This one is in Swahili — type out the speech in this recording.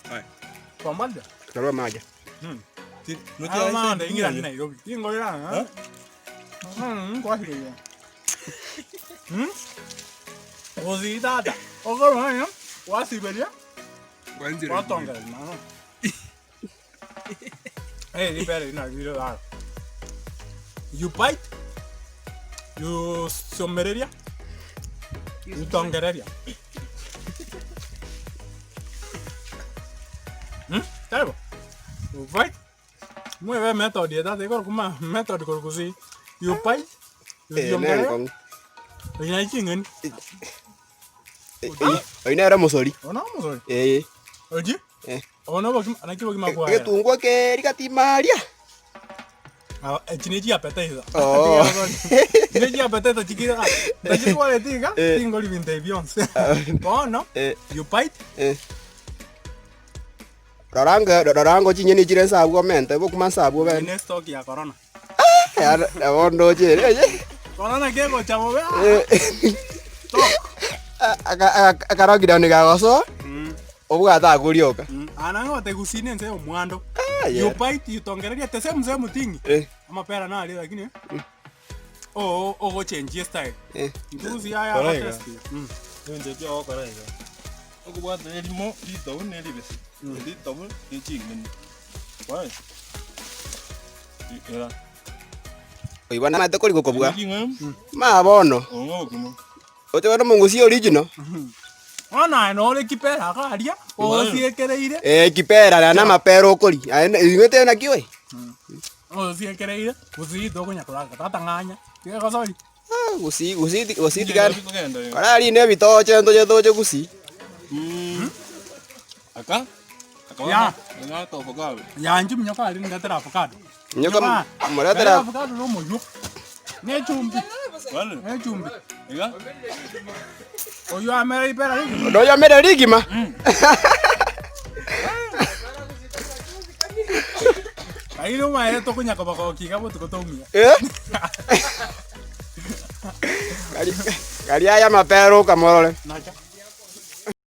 Hai. Pamoja. Karua maja. Nutia maanda ingira Nairobi. Ingo ila ha. Kwa hiyo. Ozi dada. Ogoro haya. Wasibelia. Kwanza. Watonga na. Hey, libere na video la. You bite? You somereria? You tongereria? Terrible. You bite? Mueve method ya dada iko kuma method ko kusi. You bite? You tongereria? Ina chingani. Ina era musori. Ona musori. Oji? Ona boki anakiboki makwa. Getungwa ke rikatimaria. Chineji apeteza. Oh. Chineji apeteza chikira. Tajiri wale tiga, tingo livinte Beyonce. Bono, you bite? Rarango chinyeni chire sabu mente bokuma sabu ben. Next talk ya corona. Ya wondo chire. Corona kego chamo be. Akarogira ni gagoso. Obuga ta gurioka. Anango te gusine nse omwando. You bite you tongereria te same mutingi. Amapera na ali lakini. Go change style. Nguzi ya test. Ndio ndio okara hiyo. Okubwa elimo lito nelibesi. Lito ni chingeni. Why? Era. Oibana mate kori kokobwa. Chingem. Ma bono. Ongokuno. Ote wana mungusi original. Ona no le kipera akaria. Siekereire. Kipera na mapero okori. Ingete na kiwe. Siekereire. Gusi dogo nyakora tatanganya. Kego sori. Gusi tigan. Karari ne bitoche ndoje doje gusi. Aka? Ya. Nga to avocado. Ya njum nyoka ali ndatera avocado. Nyoka muratera avocado no moyo. Ne chumbi. Wale. Ne chumbi. Ega? Oyo amera ipera hiki. ndo ya mera rigima. Airo maere to kunya ko bako kiga botu ko tomia. Kari aya mapero kamorole. Nacha.